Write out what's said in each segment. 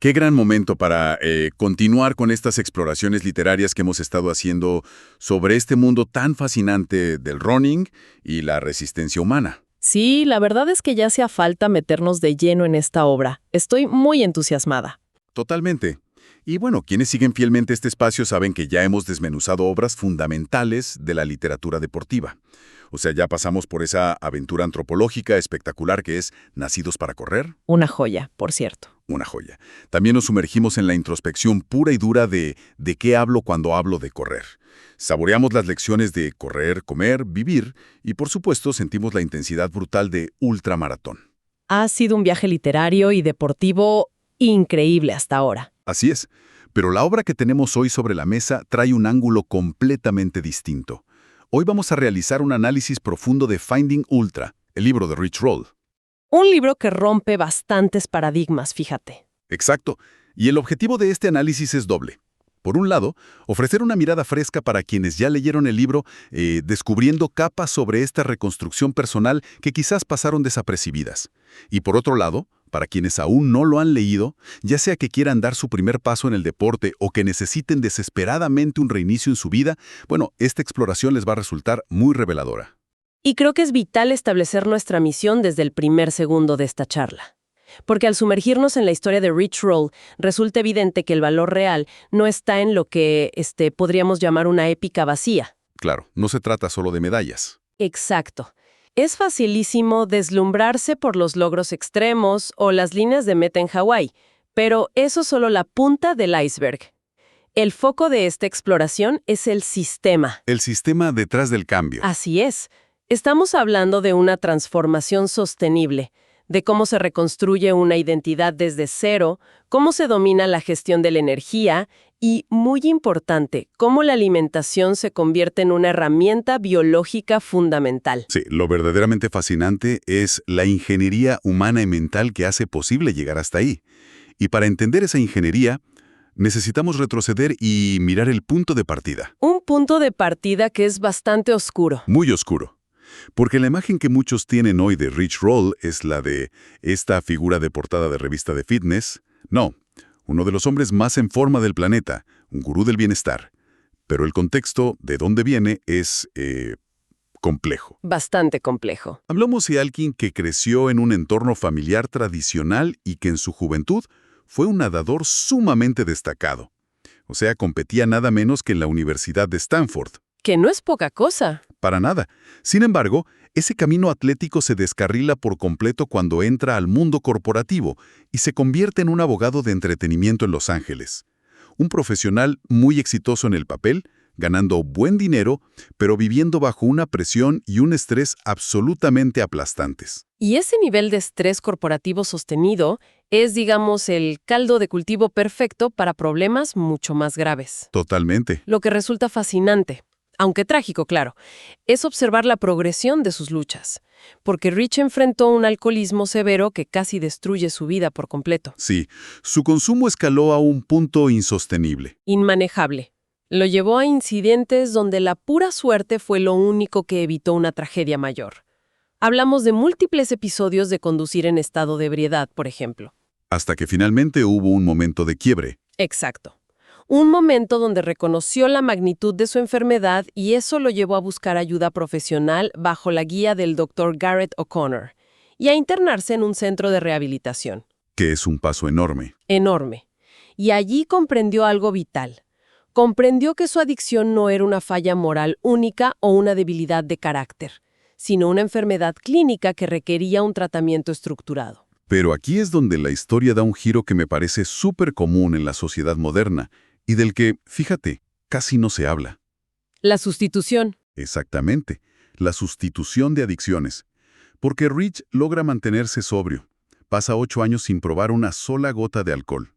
Qué gran momento para continuar con estas exploraciones literarias que hemos estado haciendo sobre este mundo tan fascinante del running y la resistencia humana. Sí, la verdad es que ya hacía falta meternos de lleno en esta obra. Estoy muy entusiasmada. Totalmente. Y bueno, quienes siguen fielmente este espacio saben que ya hemos desmenuzado obras fundamentales de la literatura deportiva. O sea, ya pasamos por esa aventura antropológica espectacular que es Nacidos para correr. Una joya, por cierto. Una joya. También nos sumergimos en la introspección pura y dura de qué hablo cuando hablo de correr. Saboreamos las lecciones de correr, comer, vivir y, por supuesto, sentimos la intensidad brutal de ultramaratón. Ha sido un viaje literario y deportivo increíble hasta ahora. Así es, pero la obra que tenemos hoy sobre la mesa trae un ángulo completamente distinto. Hoy vamos a realizar un análisis profundo de Finding Ultra, el libro de Rich Roll. Un libro que rompe bastantes paradigmas, fíjate. Exacto, y el objetivo de este análisis es doble. Por un lado, ofrecer una mirada fresca para quienes ya leyeron el libro, descubriendo capas sobre esta reconstrucción personal que quizás pasaron desapercibidas. Y por otro lado, para quienes aún no lo han leído, ya sea que quieran dar su primer paso en el deporte o que necesiten desesperadamente un reinicio en su vida, bueno, esta exploración les va a resultar muy reveladora. Y creo que es vital establecer nuestra misión desde el primer segundo de esta charla. Porque al sumergirnos en la historia de Rich Roll, resulta evidente que el valor real no está en lo que podríamos llamar una épica vacía. Claro, no se trata solo de medallas. Exacto. Es facilísimo deslumbrarse por los logros extremos o las líneas de meta en Hawái, pero eso es solo la punta del iceberg. El foco de esta exploración es el sistema. El sistema detrás del cambio. Así es. Estamos hablando de una transformación sostenible, de cómo se reconstruye una identidad desde cero, cómo se domina la gestión de la energía y, muy importante, cómo la alimentación se convierte en una herramienta biológica fundamental. Sí, lo verdaderamente fascinante es la ingeniería humana y mental que hace posible llegar hasta ahí. Y para entender esa ingeniería, necesitamos retroceder y mirar el punto de partida. Un punto de partida que es bastante oscuro. Muy oscuro. Porque la imagen que muchos tienen hoy de Rich Roll es la de esta figura de portada de revista de fitness. No, uno de los hombres más en forma del planeta, un gurú del bienestar. Pero el contexto de dónde viene es complejo. Bastante complejo. Hablamos de alguien que creció en un entorno familiar tradicional y que en su juventud fue un nadador sumamente destacado. O sea, competía nada menos que en la Universidad de Stanford. Que no es poca cosa. Para nada. Sin embargo, ese camino atlético se descarrila por completo cuando entra al mundo corporativo y se convierte en un abogado de entretenimiento en Los Ángeles. Un profesional muy exitoso en el papel, ganando buen dinero, pero viviendo bajo una presión y un estrés absolutamente aplastantes. Y ese nivel de estrés corporativo sostenido es, digamos, el caldo de cultivo perfecto para problemas mucho más graves. Totalmente. Lo que resulta fascinante, aunque trágico, claro, es observar la progresión de sus luchas, porque Rich enfrentó un alcoholismo severo que casi destruye su vida por completo. Sí, su consumo escaló a un punto insostenible. Inmanejable. Lo llevó a incidentes donde la pura suerte fue lo único que evitó una tragedia mayor. Hablamos de múltiples episodios de conducir en estado de ebriedad, por ejemplo. Hasta que finalmente hubo un momento de quiebre. Exacto. Un momento donde reconoció la magnitud de su enfermedad y eso lo llevó a buscar ayuda profesional bajo la guía del Dr. Garrett O'Connor y a internarse en un centro de rehabilitación. Que es un paso enorme. Enorme. Y allí comprendió algo vital. Comprendió que su adicción no era una falla moral única o una debilidad de carácter, sino una enfermedad clínica que requería un tratamiento estructurado. Pero aquí es donde la historia da un giro que me parece súper común en la sociedad moderna y del que, fíjate, casi no se habla. La sustitución. Exactamente, la sustitución de adicciones. Porque Rich logra mantenerse sobrio. Pasa 8 años sin probar una sola gota de alcohol.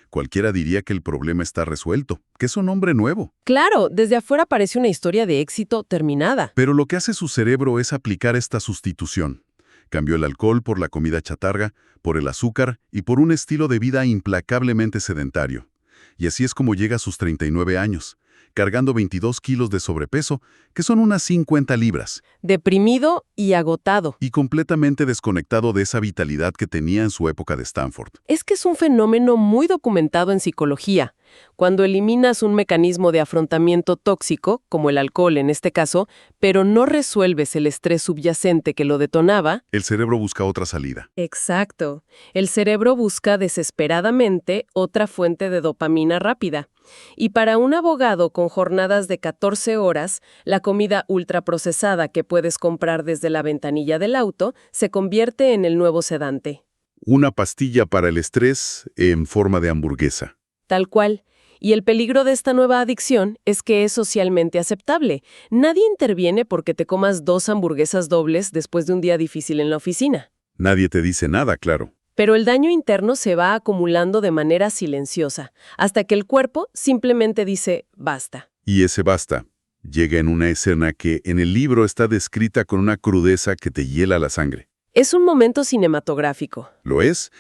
Cualquiera diría que el problema está resuelto, que es un hombre nuevo. Claro, desde afuera parece una historia de éxito terminada. Pero lo que hace su cerebro es aplicar esta sustitución. Cambió el alcohol por la comida chatarra, por el azúcar y por un estilo de vida implacablemente sedentario. Y así es como llega a sus 39 años, cargando 22 kilos de sobrepeso, que son unas 50 libras, Deprimido y agotado. y completamente desconectado de esa vitalidad que tenía en su época de Stanford. Es que es un fenómeno muy documentado en psicología. Cuando eliminas un mecanismo de afrontamiento tóxico, como el alcohol en este caso, pero no resuelves el estrés subyacente que lo detonaba. El cerebro busca otra salida. Exacto. El cerebro busca desesperadamente otra fuente de dopamina rápida. Y para un abogado con jornadas de 14 horas, la comida ultraprocesada que puedes comprar desde la ventanilla del auto se convierte en el nuevo sedante. Una pastilla para el estrés en forma de hamburguesa. Tal cual. Y el peligro de esta nueva adicción es que es socialmente aceptable. Nadie interviene porque te comas 2 hamburguesas dobles después de un día difícil en la oficina. Nadie te dice nada, claro. Pero el daño interno se va acumulando de manera silenciosa, hasta que el cuerpo simplemente dice basta. Y ese basta llega en una escena que en el libro está descrita con una crudeza que te hiela la sangre. Es un momento cinematográfico. ¿Lo es?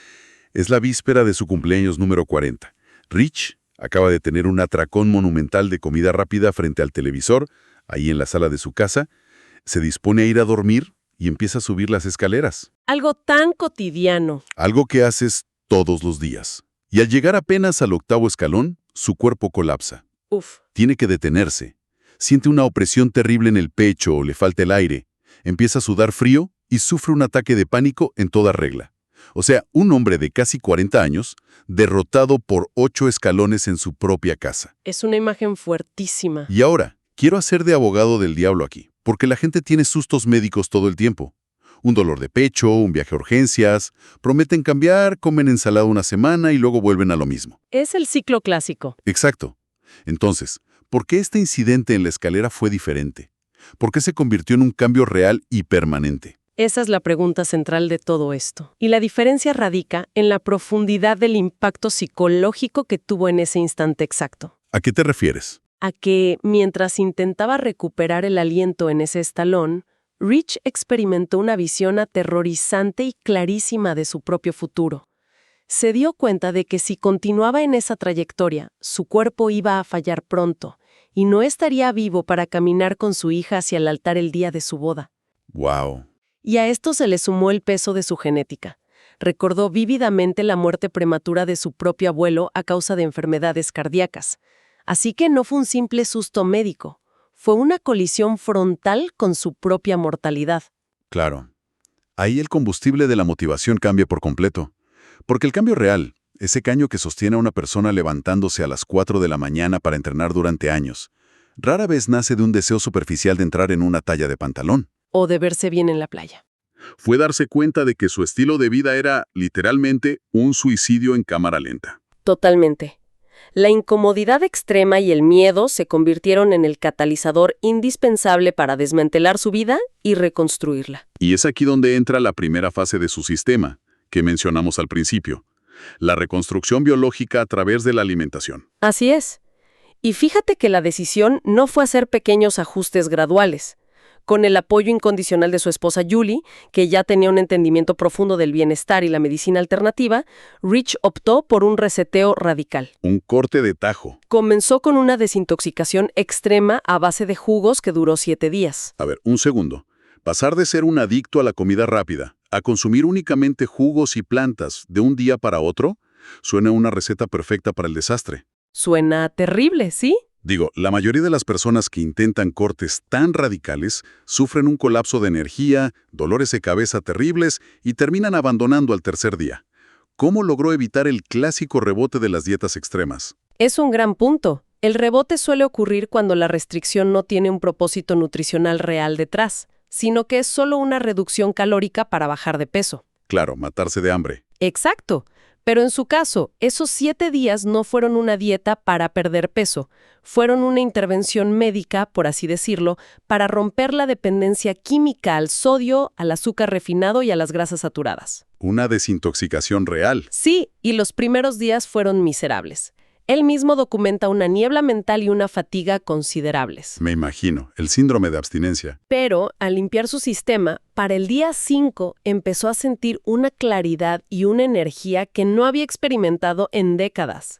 Es la víspera de su cumpleaños número 40. Rich acaba de tener un atracón monumental de comida rápida frente al televisor, ahí en la sala de su casa. Se dispone a ir a dormir y empieza a subir las escaleras. Algo tan cotidiano. Algo que haces todos los días. Y al llegar apenas al 8º escalón, su cuerpo colapsa. Uf. Tiene que detenerse. Siente una opresión terrible en el pecho o le falta el aire. Empieza a sudar frío y sufre un ataque de pánico en toda regla. O sea, un hombre de casi 40 años, derrotado por 8 escalones en su propia casa. Es una imagen fuertísima. Y ahora, quiero hacer de abogado del diablo aquí, porque la gente tiene sustos médicos todo el tiempo. Un dolor de pecho, un viaje a urgencias, prometen cambiar, comen ensalada una semana y luego vuelven a lo mismo. Es el ciclo clásico. Exacto. Entonces, ¿por qué este incidente en la escalera fue diferente? ¿Por qué se convirtió en un cambio real y permanente? Esa es la pregunta central de todo esto. Y la diferencia radica en la profundidad del impacto psicológico que tuvo en ese instante exacto. ¿A qué te refieres? A que, mientras intentaba recuperar el aliento en ese estalón, Rich experimentó una visión aterrorizante y clarísima de su propio futuro. Se dio cuenta de que si continuaba en esa trayectoria, su cuerpo iba a fallar pronto y no estaría vivo para caminar con su hija hacia el altar el día de su boda. ¡Wow! Y a esto se le sumó el peso de su genética. Recordó vívidamente la muerte prematura de su propio abuelo a causa de enfermedades cardíacas. Así que no fue un simple susto médico, fue una colisión frontal con su propia mortalidad. Claro. Ahí el combustible de la motivación cambia por completo. Porque el cambio real, ese caño que sostiene a una persona levantándose a las 4 de la mañana para entrenar durante años, rara vez nace de un deseo superficial de entrar en una talla de pantalón. O de verse bien en la playa. Fue darse cuenta de que su estilo de vida era, literalmente, un suicidio en cámara lenta. Totalmente. La incomodidad extrema y el miedo se convirtieron en el catalizador indispensable para desmantelar su vida y reconstruirla. Y es aquí donde entra la primera fase de su sistema, que mencionamos al principio, la reconstrucción biológica a través de la alimentación. Así es. Y fíjate que la decisión no fue hacer pequeños ajustes graduales. Con el apoyo incondicional de su esposa Julie, que ya tenía un entendimiento profundo del bienestar y la medicina alternativa, Rich optó por un reseteo radical. Un corte de tajo. Comenzó con una desintoxicación extrema a base de jugos que duró 7 días. A ver, un segundo. Pasar de ser un adicto a la comida rápida a consumir únicamente jugos y plantas de un día para otro, suena una receta perfecta para el desastre. Suena terrible, ¿sí? Digo, la mayoría de las personas que intentan cortes tan radicales sufren un colapso de energía, dolores de cabeza terribles y terminan abandonando al tercer día. ¿Cómo logró evitar el clásico rebote de las dietas extremas? Es un gran punto. El rebote suele ocurrir cuando la restricción no tiene un propósito nutricional real detrás, sino que es solo una reducción calórica para bajar de peso. Claro, matarse de hambre. Exacto. Pero en su caso, esos 7 días no fueron una dieta para perder peso, fueron una intervención médica, por así decirlo, para romper la dependencia química al sodio, al azúcar refinado y a las grasas saturadas. Una desintoxicación real. Sí, y los primeros días fueron miserables. Él mismo documenta una niebla mental y una fatiga considerables. Me imagino, el síndrome de abstinencia. Pero, al limpiar su sistema, para el día 5 empezó a sentir una claridad y una energía que no había experimentado en décadas.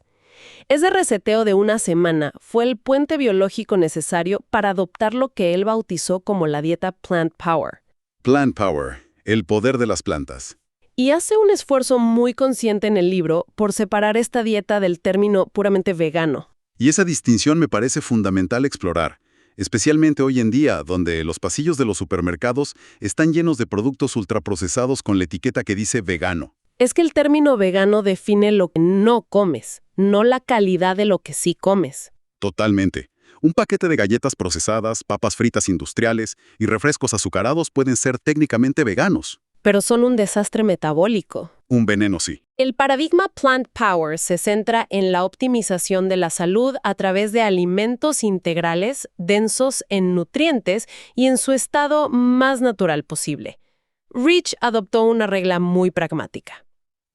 Ese reseteo de una semana fue el puente biológico necesario para adoptar lo que él bautizó como la dieta Plant Power. Plant Power, el poder de las plantas. Y hace un esfuerzo muy consciente en el libro por separar esta dieta del término puramente vegano. Y esa distinción me parece fundamental explorar, especialmente hoy en día, donde los pasillos de los supermercados están llenos de productos ultraprocesados con la etiqueta que dice vegano. Es que el término vegano define lo que no comes, no la calidad de lo que sí comes. Totalmente. Un paquete de galletas procesadas, papas fritas industriales y refrescos azucarados pueden ser técnicamente veganos. Pero son un desastre metabólico. Un veneno sí. El paradigma Plant Power se centra en la optimización de la salud a través de alimentos integrales, densos en nutrientes y en su estado más natural posible. Rich adoptó una regla muy pragmática: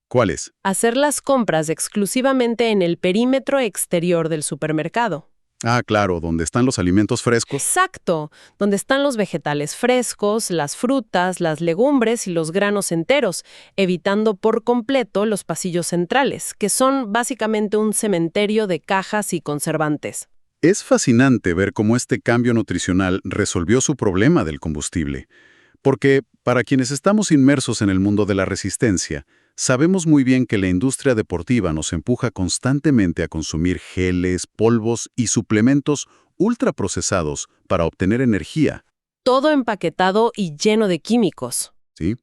¿Cuál es? hacer las compras exclusivamente en el perímetro exterior del supermercado. Ah, claro, donde están los alimentos frescos. Exacto, donde están los vegetales frescos, las frutas, las legumbres y los granos enteros, evitando por completo los pasillos centrales, que son básicamente un cementerio de cajas y conservantes. Es fascinante ver cómo este cambio nutricional resolvió su problema del combustible. Porque, para quienes estamos inmersos en el mundo de la resistencia, sabemos muy bien que la industria deportiva nos empuja constantemente a consumir geles, polvos y suplementos ultraprocesados para obtener energía. Todo empaquetado y lleno de químicos. ¿Sí?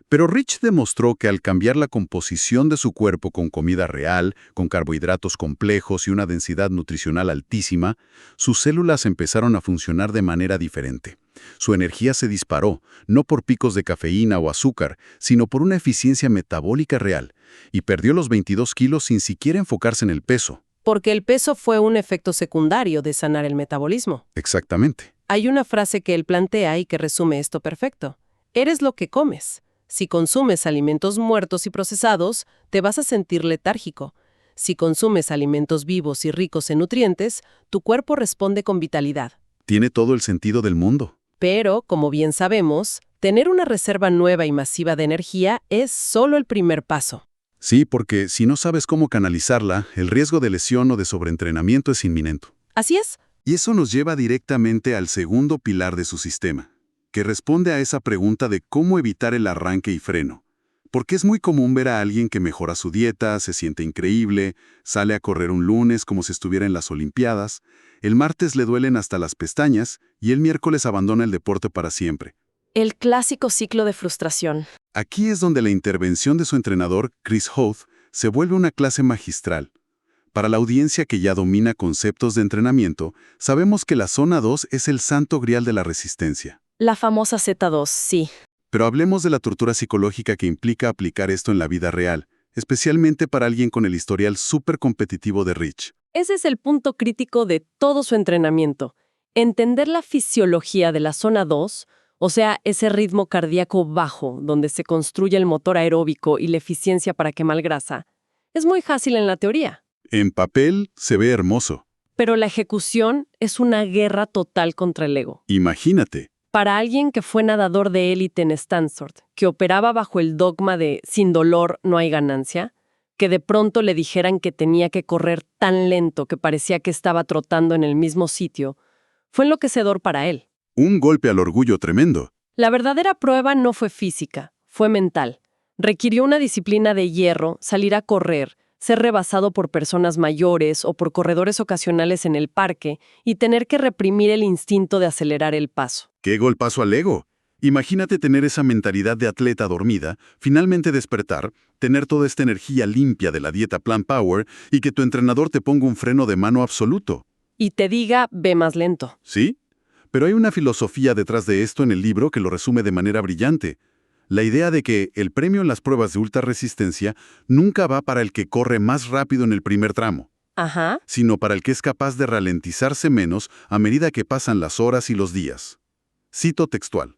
Pero Rich demostró que al cambiar la composición de su cuerpo con comida real, con carbohidratos complejos y una densidad nutricional altísima, sus células empezaron a funcionar de manera diferente. Su energía se disparó, no por picos de cafeína o azúcar, sino por una eficiencia metabólica real, y perdió los 22 kilos sin siquiera enfocarse en el peso. Porque el peso fue un efecto secundario de sanar el metabolismo. Exactamente. Hay una frase que él plantea y que resume esto perfecto: eres lo que comes. Si consumes alimentos muertos y procesados, te vas a sentir letárgico. Si consumes alimentos vivos y ricos en nutrientes, tu cuerpo responde con vitalidad. Tiene todo el sentido del mundo. Pero, como bien sabemos, tener una reserva nueva y masiva de energía es solo el primer paso. Sí, porque si no sabes cómo canalizarla, el riesgo de lesión o de sobreentrenamiento es inminente. Así es. Y eso nos lleva directamente al segundo pilar de su sistema, que responde a esa pregunta de cómo evitar el arranque y freno. Porque es muy común ver a alguien que mejora su dieta, se siente increíble, sale a correr un lunes como si estuviera en las Olimpiadas, el martes le duelen hasta las pestañas y el miércoles abandona el deporte para siempre. El clásico ciclo de frustración. Aquí es donde la intervención de su entrenador, Chris Hoth, se vuelve una clase magistral. Para la audiencia que ya domina conceptos de entrenamiento, sabemos que la zona 2 es el santo grial de la resistencia. La famosa Z2, sí. Pero hablemos de la tortura psicológica que implica aplicar esto en la vida real, especialmente para alguien con el historial súper competitivo de Rich. Ese es el punto crítico de todo su entrenamiento. Entender la fisiología de la zona 2, o sea, ese ritmo cardíaco bajo, donde se construye el motor aeróbico y la eficiencia para quemar grasa, es muy fácil en la teoría. En papel se ve hermoso. Pero la ejecución es una guerra total contra el ego. Imagínate. Para alguien que fue nadador de élite en Stanford, que operaba bajo el dogma de sin dolor no hay ganancia, que de pronto le dijeran que tenía que correr tan lento que parecía que estaba trotando en el mismo sitio, fue enloquecedor para él. Un golpe al orgullo tremendo. La verdadera prueba no fue física, fue mental. Requirió una disciplina de hierro, salir a correr, ser rebasado por personas mayores o por corredores ocasionales en el parque y tener que reprimir el instinto de acelerar el paso. ¡Qué golpazo al ego! Imagínate tener esa mentalidad de atleta dormida, finalmente despertar, tener toda esta energía limpia de la dieta Plant Power y que tu entrenador te ponga un freno de mano absoluto. Y te diga, ve más lento. ¿Sí? Pero hay una filosofía detrás de esto en el libro que lo resume de manera brillante. La idea de que el premio en las pruebas de ultrarresistencia nunca va para el que corre más rápido en el primer tramo, Ajá. sino para el que es capaz de ralentizarse menos a medida que pasan las horas y los días. Cito textual.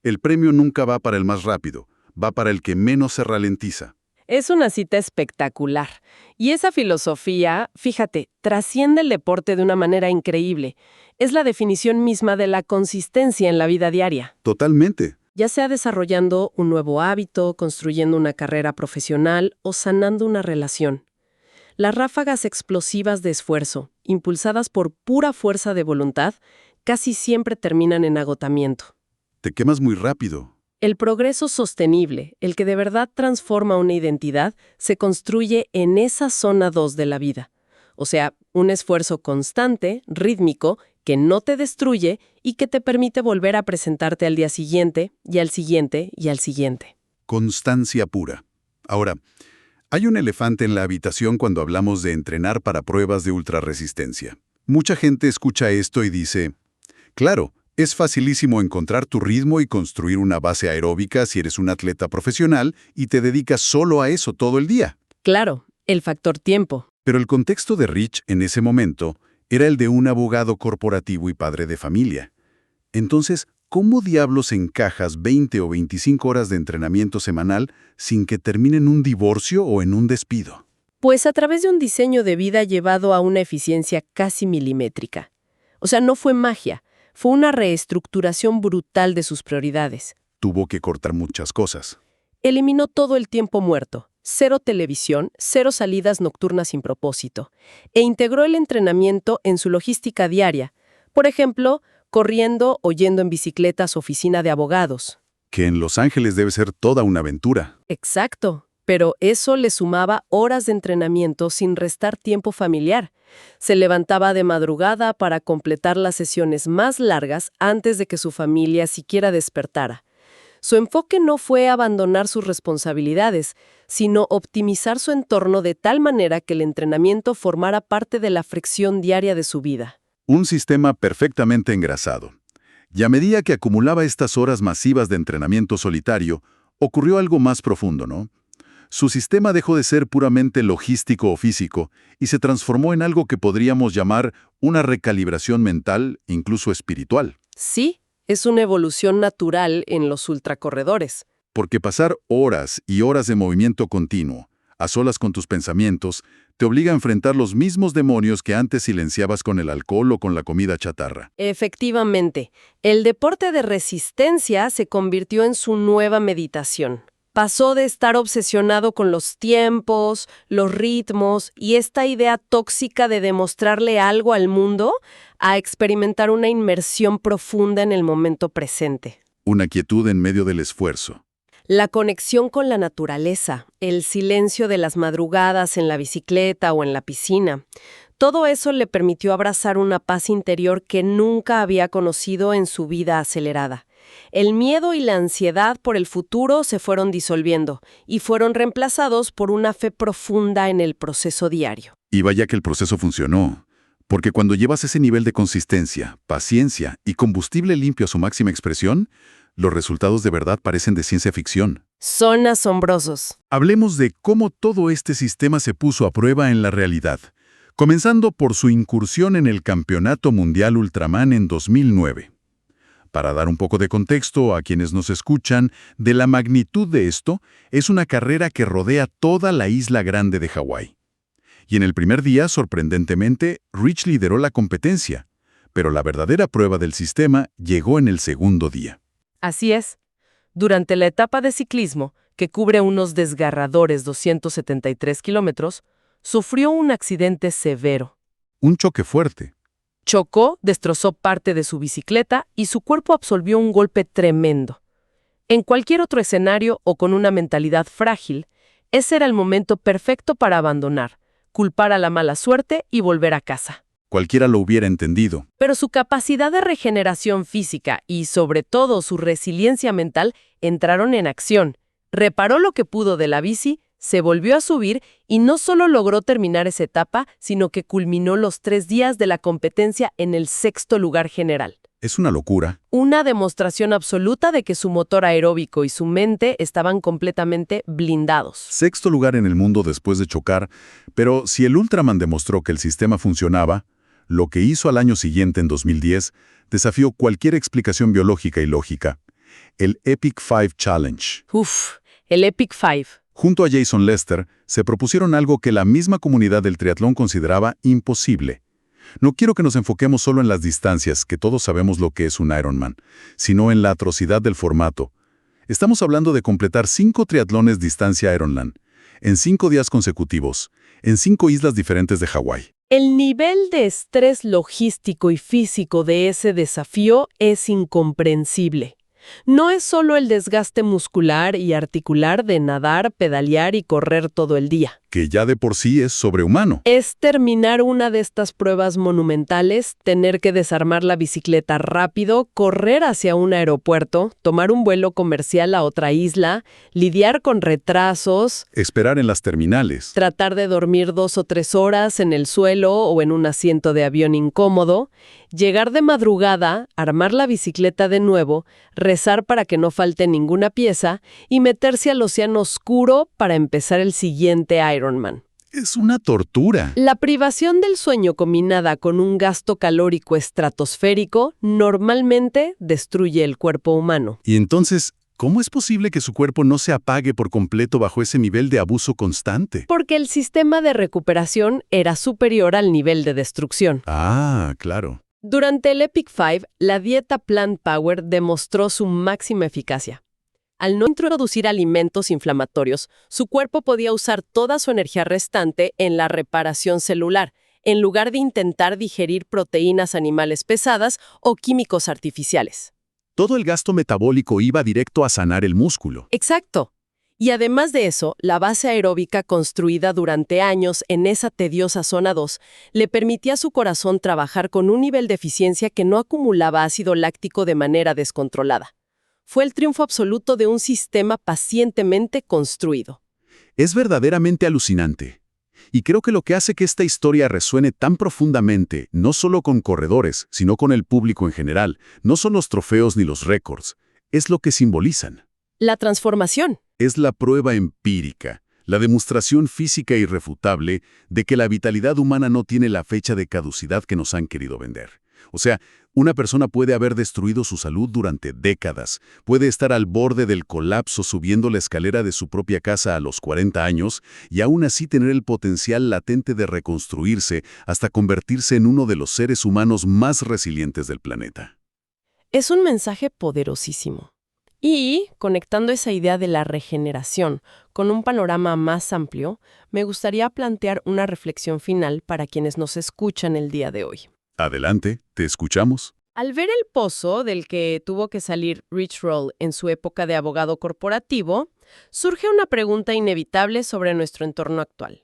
El premio nunca va para el más rápido, va para el que menos se ralentiza. Es una cita espectacular. Y esa filosofía, fíjate, trasciende el deporte de una manera increíble. Es la definición misma de la consistencia en la vida diaria. Totalmente. Ya sea desarrollando un nuevo hábito, construyendo una carrera profesional o sanando una relación. Las ráfagas explosivas de esfuerzo, impulsadas por pura fuerza de voluntad, casi siempre terminan en agotamiento. Te quemas muy rápido. El progreso sostenible, el que de verdad transforma una identidad, se construye en esa zona 2 de la vida. O sea, un esfuerzo constante, rítmico, que no te destruye y que te permite volver a presentarte al día siguiente, y al siguiente, y al siguiente. Constancia pura. Ahora, hay un elefante en la habitación cuando hablamos de entrenar para pruebas de ultrarresistencia. Mucha gente escucha esto y dice, claro, es facilísimo encontrar tu ritmo y construir una base aeróbica si eres un atleta profesional y te dedicas solo a eso todo el día. Claro, el factor tiempo. Pero el contexto de Rich en ese momento era el de un abogado corporativo y padre de familia. Entonces, ¿cómo diablos encajas 20 o 25 horas de entrenamiento semanal sin que termine en un divorcio o en un despido? Pues a través de un diseño de vida llevado a una eficiencia casi milimétrica. O sea, no fue magia, fue una reestructuración brutal de sus prioridades. Tuvo que cortar muchas cosas. Eliminó todo el tiempo muerto, 0 televisión, 0 salidas nocturnas sin propósito, e integró el entrenamiento en su logística diaria. Por ejemplo, corriendo o yendo en bicicleta a su oficina de abogados. Que en Los Ángeles debe ser toda una aventura. Exacto, pero eso le sumaba horas de entrenamiento sin restar tiempo familiar. Se levantaba de madrugada para completar las sesiones más largas antes de que su familia siquiera despertara. Su enfoque no fue abandonar sus responsabilidades, sino optimizar su entorno de tal manera que el entrenamiento formara parte de la fricción diaria de su vida. Un sistema perfectamente engrasado. Y a medida que acumulaba estas horas masivas de entrenamiento solitario, ocurrió algo más profundo, ¿no? Su sistema dejó de ser puramente logístico o físico y se transformó en algo que podríamos llamar una recalibración mental, incluso espiritual. Sí, es una evolución natural en los ultracorredores. Porque pasar horas y horas de movimiento continuo, a solas con tus pensamientos, te obliga a enfrentar los mismos demonios que antes silenciabas con el alcohol o con la comida chatarra. Efectivamente, el deporte de resistencia se convirtió en su nueva meditación. Pasó de estar obsesionado con los tiempos, los ritmos y esta idea tóxica de demostrarle algo al mundo a experimentar una inmersión profunda en el momento presente. Una quietud en medio del esfuerzo. La conexión con la naturaleza, el silencio de las madrugadas en la bicicleta o en la piscina, todo eso le permitió abrazar una paz interior que nunca había conocido en su vida acelerada. El miedo y la ansiedad por el futuro se fueron disolviendo y fueron reemplazados por una fe profunda en el proceso diario. Y vaya que el proceso funcionó, porque cuando llevas ese nivel de consistencia, paciencia y combustible limpio a su máxima expresión, los resultados de verdad parecen de ciencia ficción. Son asombrosos. Hablemos de cómo todo este sistema se puso a prueba en la realidad, comenzando por su incursión en el Campeonato Mundial Ultraman en 2009. Para dar un poco de contexto a quienes nos escuchan de la magnitud de esto, es una carrera que rodea toda la isla grande de Hawái. Y en el primer día, sorprendentemente, Rich lideró la competencia, pero la verdadera prueba del sistema llegó en el segundo día. Así es. Durante la etapa de ciclismo, que cubre unos desgarradores 273 kilómetros, sufrió un accidente severo. Un choque fuerte. Chocó, destrozó parte de su bicicleta y su cuerpo absorbió un golpe tremendo. En cualquier otro escenario o con una mentalidad frágil, ese era el momento perfecto para abandonar, culpar a la mala suerte y volver a casa. Cualquiera lo hubiera entendido. Pero su capacidad de regeneración física y, sobre todo, su resiliencia mental entraron en acción. Reparó lo que pudo de la bici, se volvió a subir y no solo logró terminar esa etapa, sino que culminó los 3 días de la competencia en el 6º lugar general. Es una locura. Una demostración absoluta de que su motor aeróbico y su mente estaban completamente blindados. 6º lugar en el mundo después de chocar, pero si el Ultraman demostró que el sistema funcionaba, lo que hizo al año siguiente, en 2010, desafió cualquier explicación biológica y lógica. El Epic 5 Challenge. El Epic 5. Junto a Jason Lester, se propusieron algo que la misma comunidad del triatlón consideraba imposible. No quiero que nos enfoquemos solo en las distancias, que todos sabemos lo que es un Ironman, sino en la atrocidad del formato. Estamos hablando de completar 5 triatlones distancia Ironman. en 5 días consecutivos, en 5 islas diferentes de Hawái. El nivel de estrés logístico y físico de ese desafío es incomprensible. No es solo el desgaste muscular y articular de nadar, pedalear y correr todo el día. Que ya de por sí es sobrehumano. Es terminar una de estas pruebas monumentales, tener que desarmar la bicicleta rápido, correr hacia un aeropuerto, tomar un vuelo comercial a otra isla, lidiar con retrasos, Esperar en las terminales. tratar de dormir 2 o 3 horas en el suelo o en un asiento de avión incómodo, llegar de madrugada, armar la bicicleta de nuevo, rezar para que no falte ninguna pieza y meterse al océano oscuro para empezar el siguiente Ironman. Es una tortura. La privación del sueño combinada con un gasto calórico estratosférico normalmente destruye el cuerpo humano. Y entonces, ¿cómo es posible que su cuerpo no se apague por completo bajo ese nivel de abuso constante? Porque el sistema de recuperación era superior al nivel de destrucción. Ah, claro. Durante el Epic 5, la dieta Plant Power demostró su máxima eficacia. Al no introducir alimentos inflamatorios, su cuerpo podía usar toda su energía restante en la reparación celular, en lugar de intentar digerir proteínas animales pesadas o químicos artificiales. Todo el gasto metabólico iba directo a sanar el músculo. Exacto. Y además de eso, la base aeróbica construida durante años en esa tediosa zona 2 le permitía a su corazón trabajar con un nivel de eficiencia que no acumulaba ácido láctico de manera descontrolada. Fue el triunfo absoluto de un sistema pacientemente construido. Es verdaderamente alucinante. Y creo que lo que hace que esta historia resuene tan profundamente, no solo con corredores, sino con el público en general, no son los trofeos ni los récords, es lo que simbolizan. La transformación. Es la prueba empírica, la demostración física irrefutable de que la vitalidad humana no tiene la fecha de caducidad que nos han querido vender. O sea, una persona puede haber destruido su salud durante décadas, puede estar al borde del colapso subiendo la escalera de su propia casa a los 40 años y aún así tener el potencial latente de reconstruirse hasta convertirse en uno de los seres humanos más resilientes del planeta. Es un mensaje poderosísimo. Y, conectando esa idea de la regeneración con un panorama más amplio, me gustaría plantear una reflexión final para quienes nos escuchan el día de hoy. Adelante, te escuchamos. Al ver el pozo del que tuvo que salir Rich Roll en su época de abogado corporativo, surge una pregunta inevitable sobre nuestro entorno actual.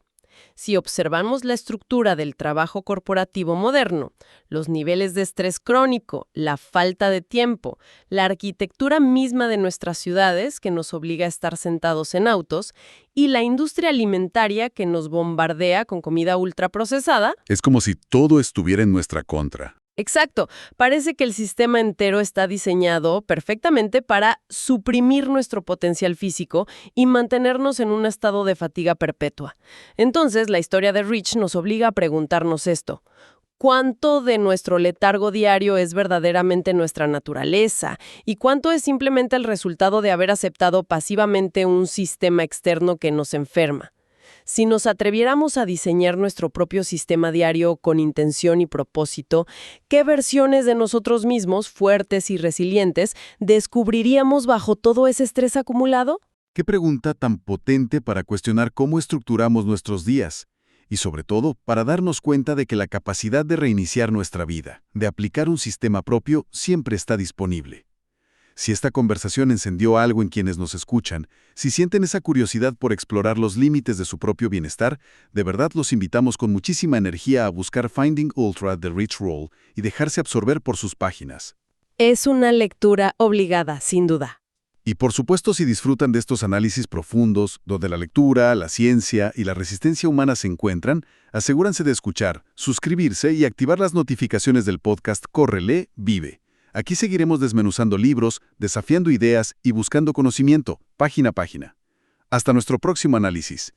Si observamos la estructura del trabajo corporativo moderno, los niveles de estrés crónico, la falta de tiempo, la arquitectura misma de nuestras ciudades que nos obliga a estar sentados en autos y la industria alimentaria que nos bombardea con comida ultraprocesada. Es como si todo estuviera en nuestra contra. Exacto, parece que el sistema entero está diseñado perfectamente para suprimir nuestro potencial físico y mantenernos en un estado de fatiga perpetua. Entonces, la historia de Rich nos obliga a preguntarnos esto. ¿Cuánto de nuestro letargo diario es verdaderamente nuestra naturaleza? ¿Y cuánto es simplemente el resultado de haber aceptado pasivamente un sistema externo que nos enferma? Si nos atreviéramos a diseñar nuestro propio sistema diario con intención y propósito, ¿qué versiones de nosotros mismos, fuertes y resilientes, descubriríamos bajo todo ese estrés acumulado? Qué pregunta tan potente para cuestionar cómo estructuramos nuestros días. Y sobre todo, para darnos cuenta de que la capacidad de reiniciar nuestra vida, de aplicar un sistema propio, siempre está disponible. Si esta conversación encendió algo en quienes nos escuchan, si sienten esa curiosidad por explorar los límites de su propio bienestar, de verdad los invitamos con muchísima energía a buscar Finding Ultra de Rich Roll y dejarse absorber por sus páginas. Es una lectura obligada, sin duda. Y por supuesto, si disfrutan de estos análisis profundos, donde la lectura, la ciencia y la resistencia humana se encuentran, asegúrense de escuchar, suscribirse y activar las notificaciones del podcast Corre, Lee, Vive. Aquí seguiremos desmenuzando libros, desafiando ideas y buscando conocimiento, página a página. Hasta nuestro próximo análisis.